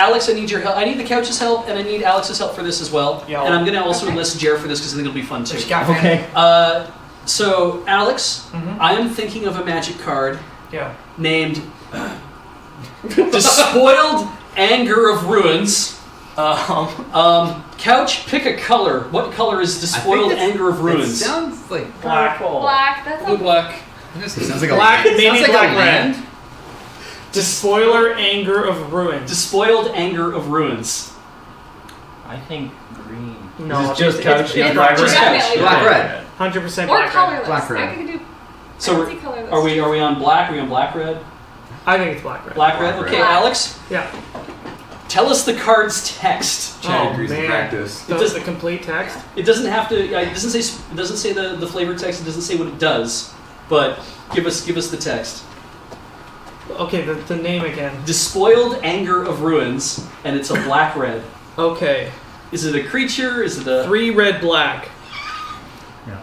Alex, I need your help. I need the couch's help, and I need Alex's help for this as well. Yo. And I'm going to also enlist Jer for this because I think it'll be fun too. Okay. So, Alex, I am thinking of a magic card named Despoiled Anger of Ruins. Couch, pick a color. What color is Despoiled Anger of Ruins? It sounds like Black. Black. That's Blue, black. It sounds like Black, maybe sounds like black a land. red. Despoiler Anger of Ruins. Despoiled Anger of Ruins. I think green. No, Is it just couch? It's black red. red. Black red. 100% or black colorless. red. Black red. I could do. So colorless. are we on black? Are we on black red? I think it's black red. Black red. Okay, Black. Alex. Yeah. Tell us the card's text. Chad Oh, agrees in man. practice. Does the complete text? It doesn't have to. It doesn't say the flavor text. It doesn't say what it does. But give us the text. Okay, the name again. Despoiled Anger of Ruins, and it's a black red. Okay. Is it a creature? Is it a 3 red black. Yeah.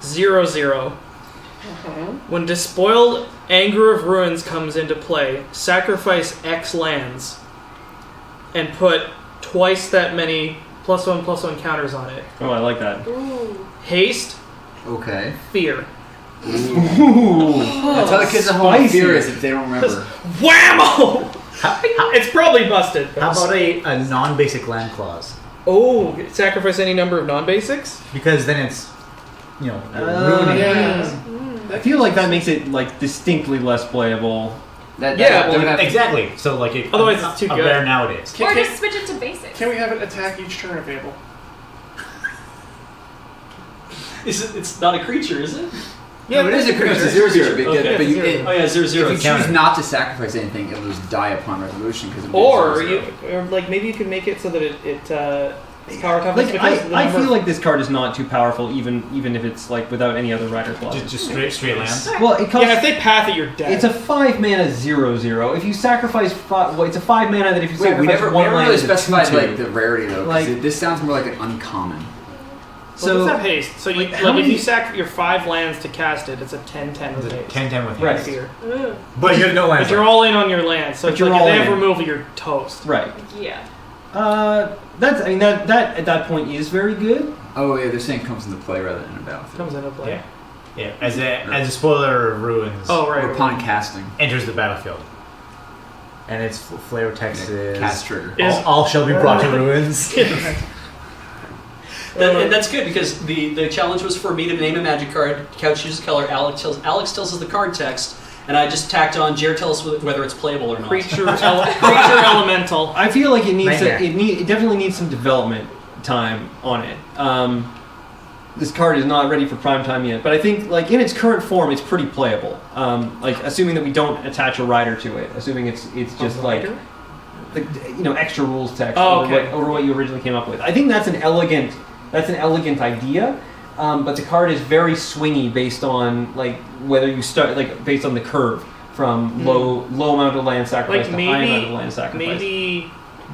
0/0. When Despoiled Anger of Ruins comes into play, sacrifice X lands and put twice that many +1/+1 counters on it. Oh, I like that. Ooh. Haste, Okay. fear. Ooh. That's how the kids at home Spicy. furious if they don't remember. Whammo! It's probably busted. How about a non-basic land clause? Oh, sacrifice any number of non-basics? Because then it's, you're ruining yeah. it. I feel like that makes it like distinctly less playable. Yeah, they would have to- Exactly. So like, Otherwise it's too a good. bear nowadays. Or just switch it to basics. Can we have it attack each turn if able? It's not a creature, is it? Yeah, No, it is a creature. It's a 0/0. But, Okay. but you, Oh yeah, 0/0. if you counter. choose not to sacrifice anything, it will just die upon resolution because or like maybe you could make it so that it's power toughness. Like because the I number- feel like this card is not too powerful, even if it's like without any other rider clause. Just straight lands. Well, it comes. Yeah, if they path it, you're dead. It's a 5 mana 0/0. If you sacrifice it's a 5 mana that if you Wait, sacrifice we never one land, really it's a specified 2/2. like the rarity though. 'Cause Like- this sounds more like an uncommon. So let's have haste. So you like, like, how if many- you sack your 5 lands to cast it, it's a 10/10 with haste. 10/10 with Right. haste. Fear. Ooh. But you have no lands. But you're all in on your lands, so But it's you're like if all they have in. removal, you're toast. Right. Yeah. That at that point is very good. Oh yeah, they're saying it comes into play rather than in a battlefield. Comes into play. Yeah. As a spoiler of ruins. Oh right. Or upon casting. Enters the battlefield. And its flavor text is Cast trigger. all shall be brought to ruins. And that's good because the challenge was for me to name a magic card. Couch chooses a color. Alex tells us the card text, and I just tacked on. Jared tells us whether it's playable or not. Creature elemental. I feel like it needs Nightmare. it definitely needs some development time on it. This card is not ready for prime time yet, but I think like in its current form, it's pretty playable. Like assuming that we don't attach a rider to it, assuming it's just like extra rules text over what you originally came up with. I think that's an elegant idea, but the card is very swingy based on like whether you start like based on the curve from low amount of land sacrifice Like to high amount of land sacrifice.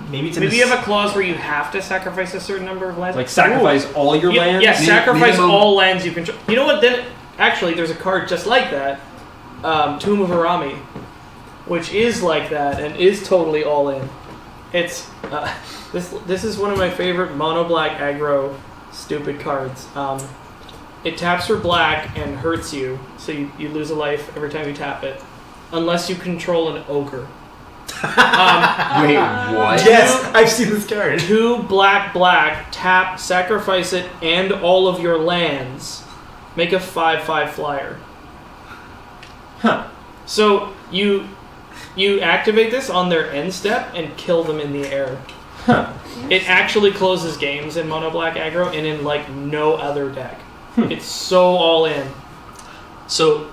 Maybe you have a clause where you have to sacrifice a certain number of lands. Like sacrifice all your lands. Yeah, sacrifice minimum. all lands you control. You know what? Then actually, there's a card just like that, Tomb of Arami, which is like that and is totally all in. It's this is one of my favorite mono black aggro stupid cards. It taps for black and hurts you, so you lose a life every time you tap it, unless you control an ogre. Wait, what? Yes, I've seen this card. 2 black, tap, sacrifice it, and all of your lands. Make a 5/5 flyer. Huh. So you activate this on their end step and kill them in the air. Huh. It actually closes games in mono black aggro and in like no other deck. It's so all in. So,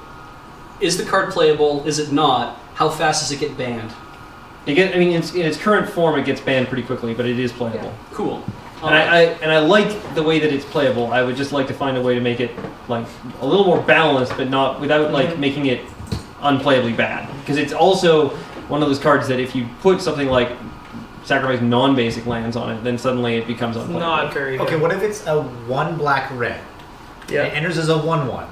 is the card playable? Is it not? How fast does it get banned? In its current form, it gets banned pretty quickly, but it is playable. Cool. And I like the way that it's playable. I would just like to find a way to make it like a little more balanced, but not without like making it unplayably bad. Because it's also one of those cards that if you put something like sacrifice non-basic lands on it, then suddenly it becomes unplayable. Not very good. Okay, what if it's a 1 black red? Yeah. It enters as a 1/1.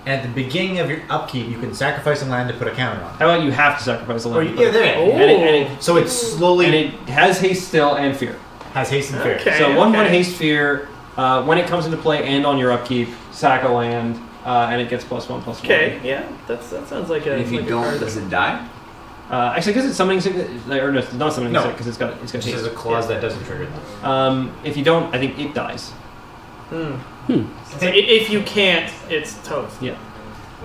And at the beginning of your upkeep, you can sacrifice a land to put a counter on. How about you have to sacrifice a land? Yeah, there. Oh. So it slowly And it has haste still and fear. has haste and fear. Okay. So 1/1 haste fear. When it comes into play and on your upkeep, sack a land, and it gets +1/+1. Okay, yeah, that sounds like a. And if you like a don't, card. does it die? Actually, because it's summoning sick, or no, it's not summoning No. sick because it's got It just has haste. a clause that doesn't trigger that. If you don't, I think it dies. If you can't, it's toast. Yeah.